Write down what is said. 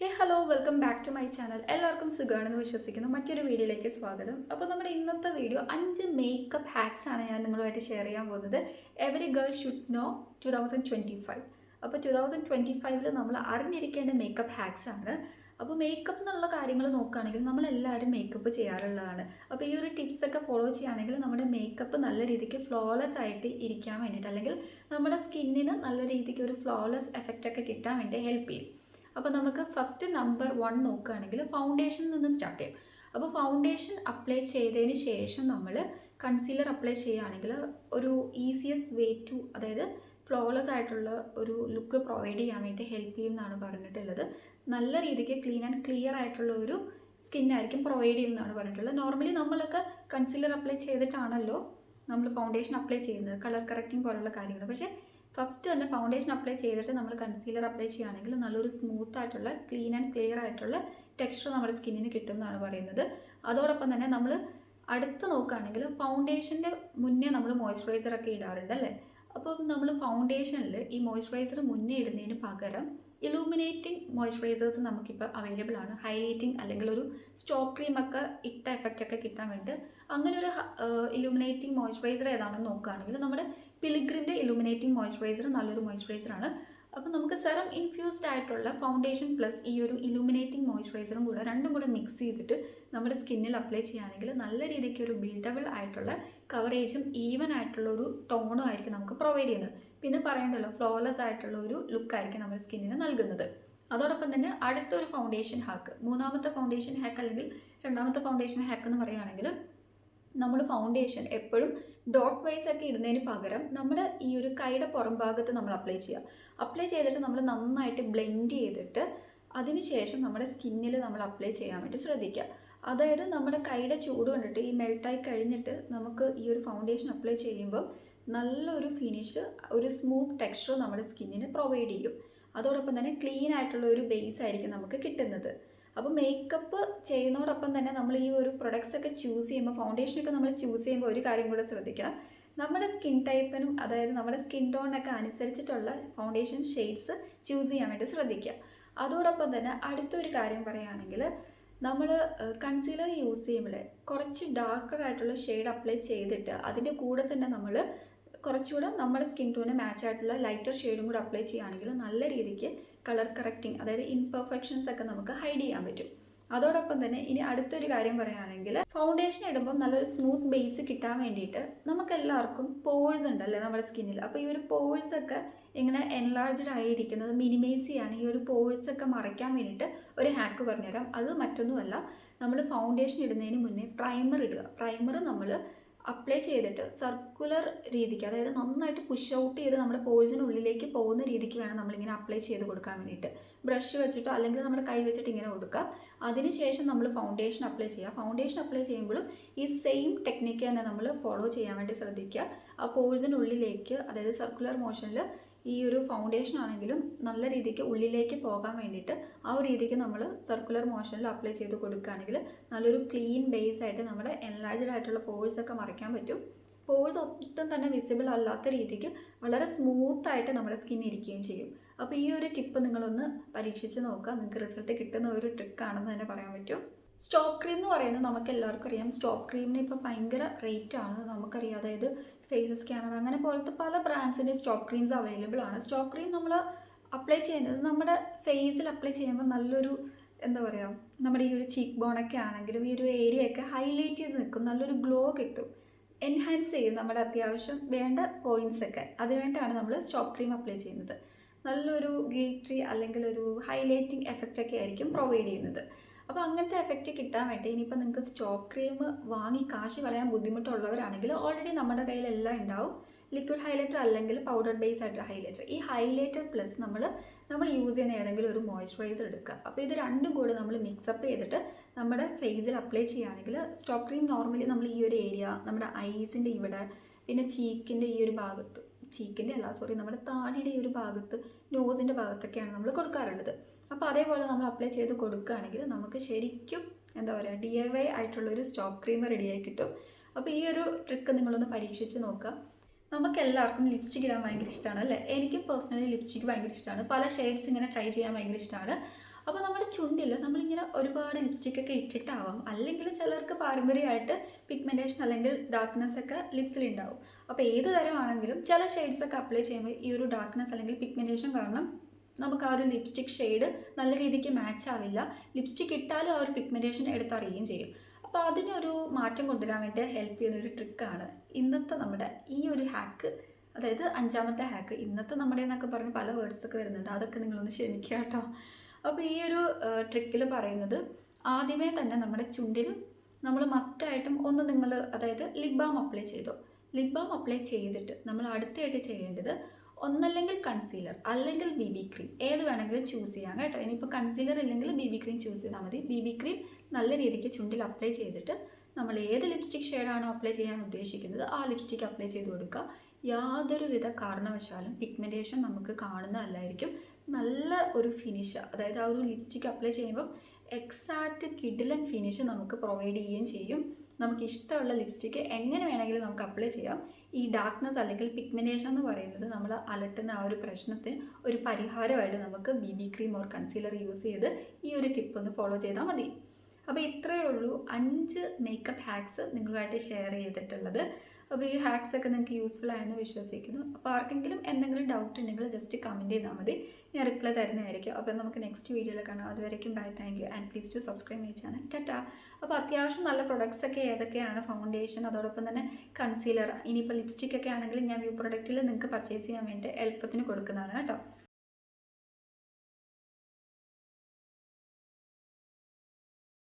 Hello welcome back to my channel. എല്ലാവർക്കും സുഖമാണെന്ന് വിശ്വസിക്കുന്നു. മറ്റൊരു വീഡിയോയിലേക്ക് സ്വാഗതം. അപ്പോൾ നമ്മുടെ ഇന്നത്തെ വീഡിയോ 5 മേക്കപ്പ് ഹാക്സ് ആണ് ഞാൻ നിങ്ങളുമായിട്ട് ഷെയർ ചെയ്യാൻ പോകുന്നത്. Every girl should know 2025. അപ്പോൾ 2025 നമ്മൾ അറിഞ്ഞിരിക്കേണ്ട മേക്കപ്പ് ഹാക്സ് ആണ്. അപ്പോൾ മേക്കപ്പ് എന്നുള്ള കാര്യങ്ങൾ നോക്കുകയാണെങ്കിൽ നമ്മളെല്ലാവരും മേക്കപ്പ് ചെയ്യാറുള്ളതാണ്. അപ്പോൾ ഈ ഒരു ടിപ്സൊക്കെ ഫോളോ ചെയ്യുകയാണെങ്കിൽ നമ്മുടെ മേക്കപ്പ് നല്ല രീതിക്ക് ഫ്ലോലെസ് ആയിട്ട് ഇരിക്കാൻ വേണ്ടിയിട്ട്, അല്ലെങ്കിൽ നമ്മുടെ സ്കിന്നിന് നല്ല രീതിക്ക് ഒരു ഫ്ലോലെസ് എഫക്റ്റ് ഒക്കെ കിട്ടാൻ വേണ്ടി ഹെൽപ്പ് ചെയ്യും. അപ്പോൾ നമുക്ക് ഫസ്റ്റ് നമ്പർ 1 നോക്കുകയാണെങ്കിൽ ഫൗണ്ടേഷനിൽ നിന്ന് സ്റ്റാർട്ട് ചെയ്യാം. അപ്പോൾ ഫൗണ്ടേഷൻ അപ്ലൈ ചെയ്തതിന് ശേഷം നമ്മൾ കൺസീലർ അപ്ലൈ ചെയ്യുകയാണെങ്കിൽ ഒരു ഈസിയസ്റ്റ് വേ ടു, അതായത് ഫ്ലോലെസ് ആയിട്ടുള്ള ഒരു ലുക്ക് പ്രൊവൈഡ് ചെയ്യാൻ വേണ്ടി ഹെൽപ്പ് ചെയ്യും എന്നാണ് പറഞ്ഞിട്ടുള്ളത്. നല്ല രീതിക്ക് ക്ലീൻ ആൻഡ് ക്ലിയർ ആയിട്ടുള്ള ഒരു സ്കിന്നായിരിക്കും പ്രൊവൈഡ് ചെയ്യുന്നതാണ് പറഞ്ഞിട്ടുള്ളത്. നോർമലി നമ്മളൊക്കെ കൺസീലർ അപ്ലൈ ചെയ്തിട്ടാണല്ലോ നമ്മൾ ഫൗണ്ടേഷൻ അപ്ലൈ ചെയ്യുന്നത്, കളർ കറക്റ്റിംഗ് പോലുള്ള കാര്യങ്ങൾ. പക്ഷേ ഫസ്റ്റ് തന്നെ ഫൗണ്ടേഷൻ അപ്ലൈ ചെയ്തിട്ട് നമ്മൾ കൺസീലർ അപ്ലൈ ചെയ്യുകയാണെങ്കിൽ നല്ലൊരു സ്മൂത്ത് ആയിട്ടുള്ള ക്ലീൻ ആൻഡ് ക്ലിയർ ആയിട്ടുള്ള ടെക്സ്ചർ നമ്മുടെ സ്കിന്നിന് കിട്ടും എന്നാണ് പറയുന്നത്. അതോടൊപ്പം തന്നെ നമ്മൾ അടുത്ത് നോക്കുകയാണെങ്കിൽ ഫൗണ്ടേഷൻ്റെ മുന്നേ നമ്മൾ മോയ്സ്ചറൈസർ ഒക്കെ ഇടാറുണ്ട് അല്ലേ. അപ്പോൾ നമ്മൾ ഫൗണ്ടേഷനിൽ ഈ മോയ്സ്ചറൈസർ മുന്നേ ഇടുന്നതിന് പകരം ഇലൂമിനേറ്റിംഗ് മോയ്സ്ചറൈസേഴ്സ് നമുക്കിപ്പോൾ അവൈലബിൾ ആണ്. ഹൈലൈറ്റിംഗ് അല്ലെങ്കിൽ ഒരു സ്റ്റോപ്പ് ക്രീം ഒക്കെ ഇട്ട എഫക്റ്റ് ഒക്കെ കിട്ടാൻ വേണ്ടി അങ്ങനെ ഒരു ഇലൂമിനേറ്റിംഗ് മോയ്സ്ചറൈസർ ഏതാണെന്ന് നോക്കുകയാണെങ്കിൽ നമ്മുടെ പിലിഗ്രിൻ്റെ ഇലൂമിനേറ്റിംഗ് മോയ്സ്ചറൈസർ നല്ലൊരു മോയ്സ്ചറൈസറാണ്. അപ്പോൾ നമുക്ക് സെറം ഇൻഫ്യൂസ്ഡ് ആയിട്ടുള്ള ഫൗണ്ടേഷൻ പ്ലസ് ഈ ഒരു ഇലൂമിനേറ്റിംഗ് മോയ്സ്ചറൈസറും കൂടെ രണ്ടും കൂടെ മിക്സ് ചെയ്തിട്ട് നമ്മുടെ സ്കിന്നിൽ അപ്ലൈ ചെയ്യുകയാണെങ്കിൽ നല്ല രീതിക്ക് ഒരു ബിൽഡബിൾ ആയിട്ടുള്ള കവറേജും ഈവൻ ആയിട്ടുള്ള ഒരു ടോണും ആയിരിക്കും നമുക്ക് പ്രൊവൈഡ് ചെയ്യുന്നത്. പിന്നെ പറയണ്ടല്ലോ, ഫ്ലോലെസ് ആയിട്ടുള്ള ഒരു ലുക്കായിരിക്കും നമ്മുടെ സ്കിന്നിന് നൽകുന്നത്. അതോടൊപ്പം തന്നെ അടുത്തൊരു ഫൗണ്ടേഷൻ ഹാക്ക്, മൂന്നാമത്തെ ഫൗണ്ടേഷൻ ഹാക്ക് അല്ലെങ്കിൽ രണ്ടാമത്തെ ഫൗണ്ടേഷൻ ഹാക്ക് എന്ന് പറയുകയാണെങ്കിൽ നമ്മൾ ഫൗണ്ടേഷൻ എപ്പോഴും ഡോട്ട് വൈസ് ഒക്കെ ഇടുന്നതിന് പകരം നമ്മുടെ ഈ ഒരു കൈയുടെ പുറം ഭാഗത്ത് നമ്മൾ അപ്ലൈ ചെയ്യുക. അപ്ലൈ ചെയ്തിട്ട് നമ്മൾ നന്നായിട്ട് ബ്ലെൻഡ് ചെയ്തിട്ട് അതിനുശേഷം നമ്മുടെ സ്കിന്നിൽ നമ്മൾ അപ്ലൈ ചെയ്യാൻ വേണ്ടി ശ്രദ്ധിക്കുക. അതായത് നമ്മുടെ കൈയുടെ ചൂട് കണ്ടിട്ട് ഈ മെൽട്ടായി കഴിഞ്ഞിട്ട് നമുക്ക് ഈ ഒരു ഫൗണ്ടേഷൻ അപ്ലൈ ചെയ്യുമ്പോൾ നല്ലൊരു ഫിനിഷ്, ഒരു സ്മൂത്ത് ടെക്സ്ചർ നമ്മുടെ സ്കിന്നിന് പ്രൊവൈഡ് ചെയ്യും. അതോടൊപ്പം തന്നെ ക്ലീൻ ആയിട്ടുള്ള ഒരു ബേസ് ആയിരിക്കും നമുക്ക് കിട്ടുന്നത്. അപ്പോൾ മേക്കപ്പ് ചെയ്യുന്നതോടൊപ്പം തന്നെ നമ്മൾ ഈ ഒരു പ്രൊഡക്ട്സ് ഒക്കെ ചൂസ് ചെയ്യുമ്പോൾ, ഫൗണ്ടേഷനൊക്കെ നമ്മൾ ചൂസ് ചെയ്യുമ്പോൾ ഒരു കാര്യം കൂടെ ശ്രദ്ധിക്കുക. നമ്മുടെ സ്കിൻ ടൈപ്പിനും അതായത് നമ്മുടെ സ്കിൻ ടോണിനൊക്കെ അനുസരിച്ചിട്ടുള്ള ഫൗണ്ടേഷൻ ഷെയ്ഡ്സ് ചൂസ് ചെയ്യാൻ വേണ്ടി ശ്രദ്ധിക്കുക. അതോടൊപ്പം തന്നെ അടുത്തൊരു കാര്യം പറയുകയാണെങ്കിൽ നമ്മൾ കൺസീലർ യൂസ് ചെയ്യുമ്പോൾ കുറച്ച് ഡാർക്കർ ആയിട്ടുള്ള ഷെയ്ഡ് അപ്ലൈ ചെയ്തിട്ട് അതിൻ്റെ കൂടെ തന്നെ നമ്മൾ കുറച്ചുകൂടെ നമ്മുടെ സ്കിൻ ടോണിന് മാച്ച് ആയിട്ടുള്ള ലൈറ്റർ ഷെയ്ഡും കൂടെ അപ്ലൈ ചെയ്യുകയാണെങ്കിൽ നല്ല രീതിക്ക് കളർ കറക്റ്റിംഗ്, അതായത് ഇംപെർഫെക്ഷൻസ് ഒക്കെ നമുക്ക് ഹൈഡ് ചെയ്യാൻ പറ്റും. അതോടൊപ്പം തന്നെ ഇനി അടുത്തൊരു കാര്യം പറയുകയാണെങ്കിൽ ഫൗണ്ടേഷൻ ഇടുമ്പോൾ നല്ലൊരു സ്മൂത്ത് ബേസ് കിട്ടാൻ വേണ്ടിയിട്ട് നമുക്കെല്ലാവർക്കും പോഴ്സ് ഉണ്ടല്ലേ നമ്മുടെ സ്കിന്നിൽ. അപ്പോൾ ഈ ഒരു പോഴ്സ് ഒക്കെ ഇങ്ങനെ എൻലാർജ്ഡ് ആയിരിക്കുന്നത് മിനിമൈസ് ചെയ്യാൻ, ഈ ഒരു പോഴ്സ് ഒക്കെ മറയ്ക്കാൻ വേണ്ടിയിട്ട് ഒരു ഹാക്ക് പറഞ്ഞുതരാം. അത് മറ്റൊന്നുമല്ല, നമ്മൾ ഫൗണ്ടേഷൻ ഇടുന്നതിന് മുന്നേ പ്രൈമർ ഇടുക. പ്രൈമർ നമ്മൾ അപ്ലൈ ചെയ്തിട്ട് സർക്കുലർ രീതിക്ക്, അതായത് നന്നായിട്ട് പുഷ് ഔട്ട് ചെയ്ത് നമ്മുടെ പോഴ്സിനുള്ളിലേക്ക് പോകുന്ന രീതിക്ക് വേണം നമ്മളിങ്ങനെ അപ്ലൈ ചെയ്ത് കൊടുക്കാൻ വേണ്ടിയിട്ട്. ബ്രഷ് വെച്ചിട്ടോ അല്ലെങ്കിൽ നമ്മുടെ കൈ വെച്ചിട്ട് ഇങ്ങനെ കൊടുക്കുക. അതിനുശേഷം നമ്മൾ ഫൗണ്ടേഷൻ അപ്ലൈ ചെയ്യുക. ഫൗണ്ടേഷൻ അപ്ലൈ ചെയ്യുമ്പോഴും ഈ സെയിം ടെക്നിക്ക് തന്നെ നമ്മൾ ഫോളോ ചെയ്യാൻ വേണ്ടി ശ്രദ്ധിക്കുക. ആ പോഴ്സിനുള്ളിലേക്ക്, അതായത് സർക്കുലർ മോഷനിൽ ഈ ഒരു ഫൗണ്ടേഷൻ ആണെങ്കിലും നല്ല രീതിക്ക് ഉള്ളിലേക്ക് പോകാൻ വേണ്ടിയിട്ട് ആ ഒരു രീതിക്ക് നമ്മൾ സർക്കുലർ മോഷനിൽ അപ്ലൈ ചെയ്ത് കൊടുക്കുകയാണെങ്കിൽ നല്ലൊരു ക്ലീൻ ബേസ് ആയിട്ട് നമ്മുടെ എൻലാർജ്ഡ് ആയിട്ടുള്ള പോഴ്സ് ഒക്കെ മറയ്ക്കാൻ പറ്റും. പോഴ്സ് ഒട്ടും തന്നെ വിസിബിൾ അല്ലാത്ത രീതിക്ക് വളരെ സ്മൂത്തായിട്ട് നമ്മുടെ സ്കിൻ ഇരിക്കുകയും ചെയ്യും. അപ്പോൾ ഈ ഒരു ടിപ്പ് നിങ്ങളൊന്ന് പരീക്ഷിച്ച് നോക്കുക. നിങ്ങൾക്ക് റിസൾട്ട് കിട്ടുന്ന ഒരു ട്രിക്കാണെന്ന് തന്നെ പറയാൻ പറ്റും. സ്റ്റോപ്പ് ക്രീം എന്ന് പറയുന്നത് നമുക്ക് എല്ലാവർക്കും അറിയാം. സ്റ്റോപ്പ് ക്രീമിന് ഇപ്പോൾ ഭയങ്കര റേറ്റ് ആണ് നമുക്കറിയാം. അതായത് ഫേസ് സ്കാനർ അങ്ങനെ പോലത്തെ പല ബ്രാൻഡ്സിൻ്റെ സ്റ്റോപ്പ് ക്രീംസ് അവൈലബിൾ ആണ്. സ്റ്റോപ്പ് ക്രീം നമ്മൾ അപ്ലൈ ചെയ്യുന്നത് നമ്മുടെ ഫേസിൽ അപ്ലൈ ചെയ്യുമ്പോൾ നല്ലൊരു, എന്താ പറയുക, നമ്മുടെ ഈ ഒരു ചീക്ക് ബോണൊക്കെ ആണെങ്കിലും ഈ ഒരു ഏരിയ ഒക്കെ ഹൈലൈറ്റ് ചെയ്ത് നിൽക്കും, നല്ലൊരു ഗ്ലോ കിട്ടും, എൻഹാൻസ് ചെയ്യും നമ്മുടെ അത്യാവശ്യം വേണ്ട പോയിൻറ്റ്സ് ഒക്കെ. അതിനുവേണ്ടിയാണ് നമ്മൾ സ്റ്റോപ്പ് ക്രീം അപ്ലൈ ചെയ്യുന്നത്. നല്ലൊരു ഗ്ലിറ്ററി അല്ലെങ്കിൽ ഒരു ഹൈലൈറ്റിംഗ് എഫക്റ്റ് ഒക്കെ ആയിരിക്കും പ്രൊവൈഡ് ചെയ്യുന്നത്. അപ്പോൾ അങ്ങനത്തെ എഫക്റ്റ് കിട്ടാൻ വേണ്ടി ഇനിയിപ്പോൾ നിങ്ങൾക്ക് സ്റ്റോപ്പ് ക്രീം വാങ്ങി കാശ് കളയാൻ ബുദ്ധിമുട്ടുള്ളവരാണെങ്കിൽ ഓൾറെഡി നമ്മുടെ കയ്യിലെല്ലാം ഉണ്ടാവും. ലിക്വിഡ് ഹൈലൈറ്റർ അല്ലെങ്കിൽ പൗഡർ ബേസ് ആയിട്ടുള്ള ഹൈലൈറ്റർ. ഈ ഹൈലൈറ്റർ പ്ലസ് നമ്മൾ യൂസ് ചെയ്യുന്ന ഏതെങ്കിലും ഒരു മോയ്സ്ചറൈസർ എടുക്കുക. അപ്പോൾ ഇത് രണ്ടും കൂടി നമ്മൾ മിക്സപ്പ് ചെയ്തിട്ട് നമ്മുടെ ഫേസിൽ അപ്ലൈ ചെയ്യുകയാണെങ്കിൽ സ്റ്റോപ്പ് ക്രീം നോർമലി നമ്മൾ ഈ ഒരു ഏരിയ, നമ്മുടെ ഐസിൻ്റെ ഇവിടെ, പിന്നെ ചീക്കിൻ്റെ ഈ ഒരു ഭാഗത്ത്, നമ്മുടെ താടിയുടെ ഈ ഒരു ഭാഗത്ത്, നോസിൻ്റെ ഭാഗത്തൊക്കെയാണ് നമ്മൾ കൊടുക്കാറുള്ളത്. അപ്പോൾ അതേപോലെ നമ്മൾ അപ്ലൈ ചെയ്ത് കൊടുക്കുകയാണെങ്കിൽ നമുക്ക് ശരിക്കും എന്താ പറയുക, DIY ആയിട്ടുള്ളൊരു സ്റ്റോപ്പ് ക്രീം റെഡിയായി കിട്ടും. അപ്പോൾ ഈ ഒരു ട്രിക്ക് നിങ്ങളൊന്ന് പരീക്ഷിച്ച് നോക്കുക. നമുക്ക് എല്ലാവർക്കും ലിപ്സ്റ്റിക് ഇടാൻ ഭയങ്കര ഇഷ്ടമാണ് അല്ലേ. എനിക്കും പേഴ്സണലി ലിപ്സ്റ്റിക് ഭയങ്കര ഇഷ്ടമാണ്. പല ഷെയ്ഡ്സ് ഇങ്ങനെ ട്രൈ ചെയ്യാൻ ഭയങ്കര ഇഷ്ടമാണ്. അപ്പോൾ നമ്മുടെ ചുണ്ടിൽ നമ്മളിങ്ങനെ ഒരുപാട് ലിപ്സ്റ്റിക്കൊക്കെ ഇട്ടിട്ടാവാം, അല്ലെങ്കിൽ ചിലർക്ക് പാരമ്പര്യമായിട്ട് പിഗ്മെൻറ്റേഷൻ അല്ലെങ്കിൽ ഡാർക്ക്നെസ് ഒക്കെ ലിപ്സിലുണ്ടാവും. അപ്പോൾ ഏത് തരമാണെങ്കിലും ചില ഷെയ്ഡ്സൊക്കെ അപ്ലൈ ചെയ്യുമ്പോൾ ഈ ഒരു ഡാർക്ക്നെസ് അല്ലെങ്കിൽ പിഗ്മെൻറ്റേഷൻ കാരണം നമുക്ക് ആ ഒരു ലിപ്സ്റ്റിക് ഷെയ്ഡ് നല്ല രീതിക്ക് മാച്ച് ആവില്ല. ലിപ്സ്റ്റിക് ഇട്ടാലും ആ ഒരു പിഗ്മെൻറ്റേഷൻ എടുത്തറിയുകയും ചെയ്യും. അപ്പോൾ അതിനൊരു മാറ്റം കൊണ്ടുവരാൻ വേണ്ടി ഹെൽപ്പ് ചെയ്യുന്ന ഒരു ട്രിക്കാണ് ഇന്നത്തെ നമ്മുടെ ഈ ഒരു ഹാക്ക്. അതായത് 5ാമത്തെ ഹാക്ക്. ഇന്നത്തെ നമ്മുടെ എന്നൊക്കെ പറഞ്ഞ് പല വേർഡ്സൊക്കെ വരുന്നുണ്ട്, അതൊക്കെ നിങ്ങളൊന്ന് ക്ഷമിക്കുക കേട്ടോ. അപ്പോൾ ഈ ഒരു ട്രിക്കിൽ പറയുന്നത്, ആദ്യമേ തന്നെ നമ്മുടെ ചുണ്ടിൽ നമ്മൾ മസ്റ്റായിട്ടും ഒന്ന് നിങ്ങൾ അതായത് ലിപ് ബാം അപ്ലൈ ചെയ്തോ. ലിപ് ബാം അപ്ലൈ ചെയ്തിട്ട് നമ്മൾ അടുത്തായിട്ട് ചെയ്യേണ്ടത് ഒന്നല്ലെങ്കിൽ കൺസീലർ അല്ലെങ്കിൽ BB ക്രീം, ഏത് വേണമെങ്കിലും ചൂസ് ചെയ്യാം കേട്ടോ. ഇനിയിപ്പോൾ കൺസീലർ ഇല്ലെങ്കിൽ BB ക്രീം ചൂസ് ചെയ്താൽ മതി. BB ക്രീം നല്ല രീതിക്ക് ചുണ്ടിൽ അപ്ലൈ ചെയ്തിട്ട് നമ്മൾ ഏത് ലിപ്സ്റ്റിക് ഷെയ്ഡാണോ അപ്ലൈ ചെയ്യാൻ ഉദ്ദേശിക്കുന്നത് ആ ലിപ്സ്റ്റിക് അപ്ലൈ ചെയ്ത് കൊടുക്കുക. യാതൊരുവിധ കാരണവശാലും പിഗ്മെൻറ്റേഷൻ നമുക്ക് കാണുന്നതല്ലായിരിക്കും. നല്ല ഒരു ഫിനിഷ്, അതായത് ആ ഒരു ലിപ്സ്റ്റിക് അപ്ലൈ ചെയ്യുമ്പോൾ എക്സാക്റ്റ് കിഡിലൻ ഫിനിഷ് നമുക്ക് പ്രൊവൈഡ് ചെയ്യുകയും ചെയ്യും. നമുക്ക് ഇഷ്ടമുള്ള ലിപ്സ്റ്റിക്ക് എങ്ങനെ വേണമെങ്കിലും നമുക്ക് അപ്ലൈ ചെയ്യാം. ഈ ഡാർക്ക്നെസ് അല്ലെങ്കിൽ പിഗ്മെൻറ്റേഷൻ എന്ന് പറയുന്നത് നമ്മൾ അലട്ടുന്ന ആ ഒരു പ്രശ്നത്തിന് ഒരു പരിഹാരമായിട്ട് നമുക്ക് BB cream or concealer use ചെയ്ത് ഈ ഒരു ടിപ്പ് ഒന്ന് ഫോളോ ചെയ്താൽ മതി. അപ്പോൾ ഇത്രയേ ഉള്ളൂ 5 മേക്കപ്പ് ഹാക്സ് നിങ്ങളുമായിട്ട് ഷെയർ ചെയ്തിട്ടുള്ളത്. അപ്പോൾ ഈ ഹാക്സ് ഒക്കെ നിങ്ങൾക്ക് യൂസ്ഫുൾ ആയെന്ന് വിശ്വസിക്കുന്നു. അപ്പോൾ ആർക്കെങ്കിലും എന്തെങ്കിലും ഡൗട്ട് ഉണ്ടെങ്കിൽ ജസ്റ്റ് കമൻറ്റ് ചെയ്താൽ മതി, ഞാൻ റിപ്ലൈ തരുന്നതായിരിക്കും. അപ്പോൾ നമുക്ക് നെക്സ്റ്റ് വീഡിയോയിൽ കാണാം. അതുവരേക്കും bye, thank you and please to subscribe my channel. Tata. അപ്പോൾ അത്യാവശ്യം നല്ല പ്രൊഡക്ട്സ് ഒക്കെ ഏതൊക്കെയാണ്, ഫൗണ്ടേഷൻ, അതോടൊപ്പം തന്നെ കൺസീലർ, ഇനിയിപ്പോൾ ലിപ്സ്റ്റിക് ഒക്കെ ആണെങ്കിൽ ഞാൻ വ്യൂ പ്രൊഡക്റ്റിൽ നിങ്ങൾക്ക് പർച്ചേസ് ചെയ്യാൻ വേണ്ടി എളുപ്പത്തിന് കൊടുക്കുന്നതാണ് കേട്ടോ.